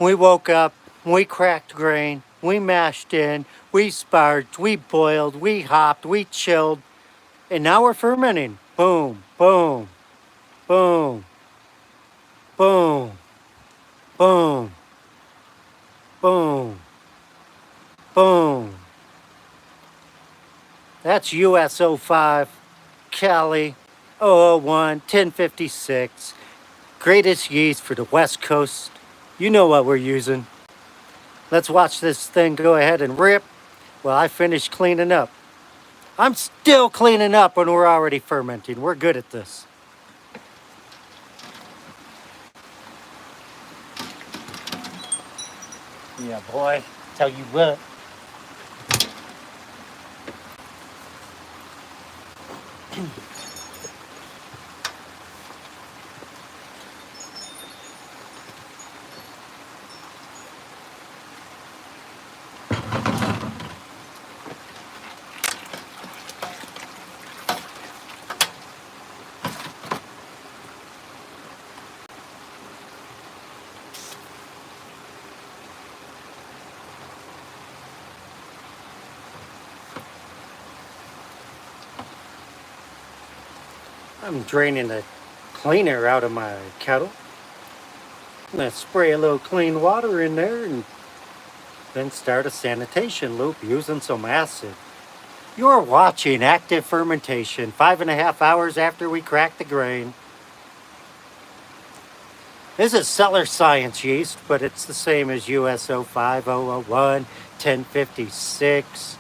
We woke up, we cracked grain, we mashed in, we sparged, we boiled, we hopped, we chilled, and now we're fermenting. Boom, boom, boom, boom, boom, boom, boom. That's US 05, Cali 001 1056. Greatest yeast for the West Coast. You know what we're using. Let's watch this thing go ahead and rip while I finish cleaning up. I'm still cleaning up when we're already fermenting. We're good at this. Yeah, boy. Tell you what. I'm draining the cleaner out of my kettle. I'm going to spray a little clean water in there and then start a sanitation loop using some acid. You're watching active fermentation 5.5 hours after we crack the grain. This is cellar science yeast, but it's the same as US 05, 001, 1056.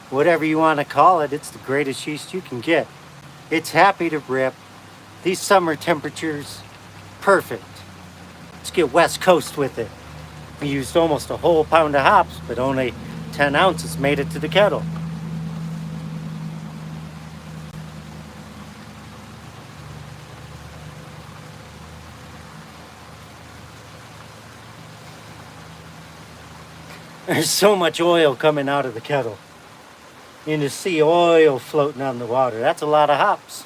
Whatever you want to call it, it's the greatest yeast you can get. It's happy to rip. These summer temperatures, perfect. Let's get West Coast with it. We used almost a whole pound of hops, but only 10 ounces made it to the kettle. There's so much oil coming out of the kettle. You just see oil floating on the water. That's a lot of hops.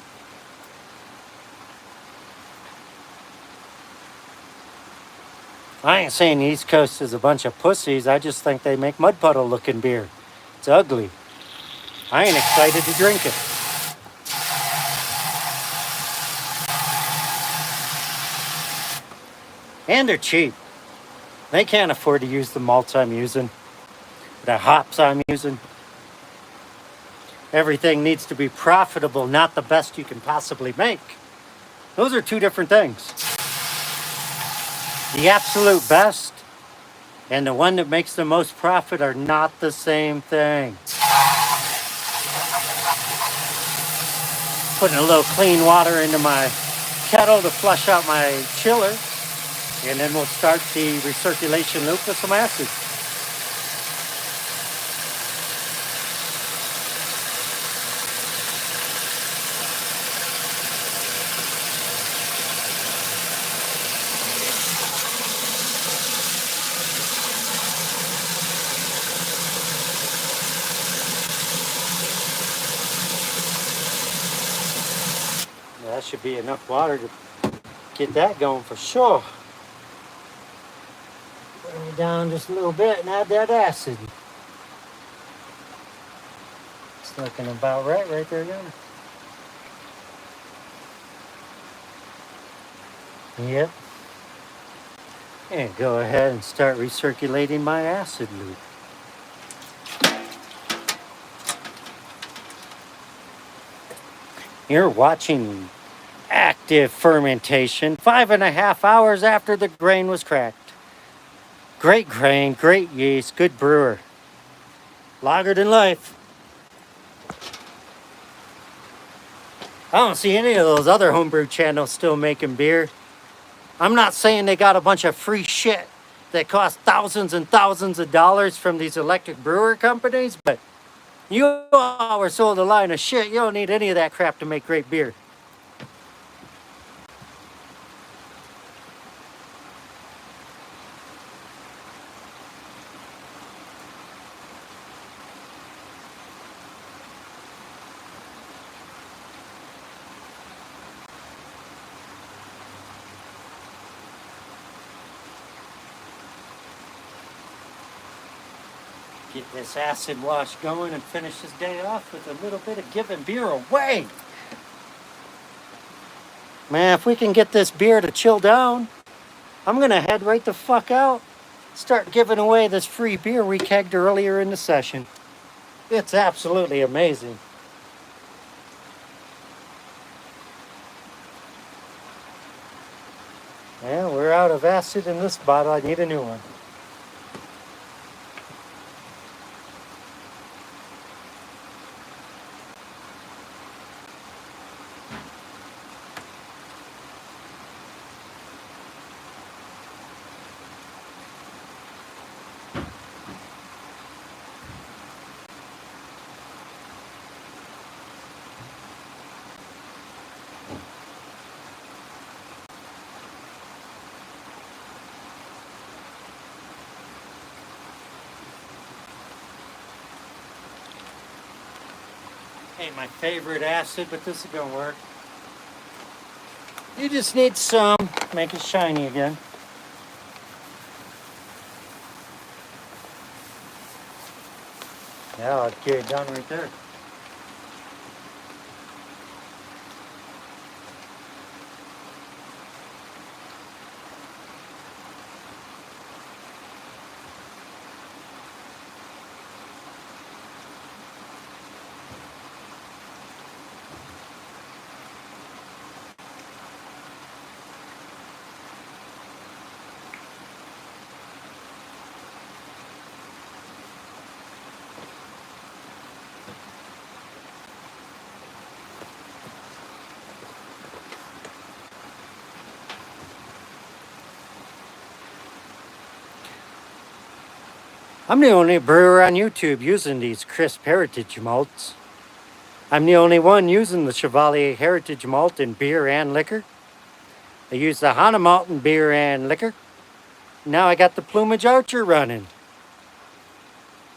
I ain't saying the East Coast is a bunch of pussies. I just think they make mud puddle looking beer. It's ugly. I ain't excited to drink it. And they're cheap. They can't afford to use the malts I'm using, the hops I'm using. Everything needs to be profitable, not the best you can possibly make. Those are two different things. The absolute best and the one that makes the most profit are not the same thing. Putting a little clean water into my kettle to flush out my chiller, and then we'll start the recirculation loop with some acid. That should be enough water to get that going for sure. Bring it down just a little bit and add that acid. It's looking about right there, Gunner. Yep. And go ahead and start recirculating my acid loop. You're watching active fermentation 5.5 hours after the grain was cracked. Great grain, great yeast, good brewer. Lager than life. I don't see any of those other homebrew channels still making beer. I'm not saying they got a bunch of free shit that costs thousands and thousands of dollars from these electric brewer companies, but you all were sold a line of shit. You don't need any of that crap to make great beer. Get this acid wash going and finish this day off with a little bit of giving beer away. Man, if we can get this beer to chill down, I'm gonna head right the fuck out. Start giving away this free beer we kegged earlier in the session. It's absolutely amazing. Yeah, we're out of acid in this bottle. I need a new one. Ain't my favorite acid, but this is gonna work. You just need some, make it shiny again. Yeah, I'll get it done right there. I'm the only brewer on YouTube using these crisp heritage malts. I'm the only one using the Chevalier heritage malt in beer and liquor. I use the Hana malt in beer and liquor. Now I got the Plumage Archer running.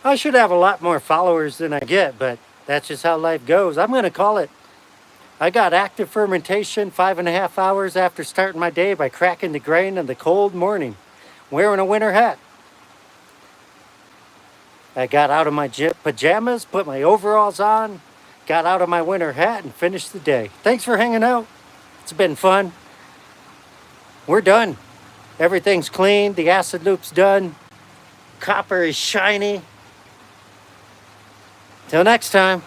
I should have a lot more followers than I get, but that's just how life goes. I'm gonna call it. I got active fermentation 5.5 hours after starting my day by cracking the grain in the cold morning, wearing a winter hat. I got out of my pajamas, put my overalls on, got out of my winter hat, and finished the day. Thanks for hanging out. It's been fun. We're done. Everything's clean. The acid loop's done. Copper is shiny. Till next time.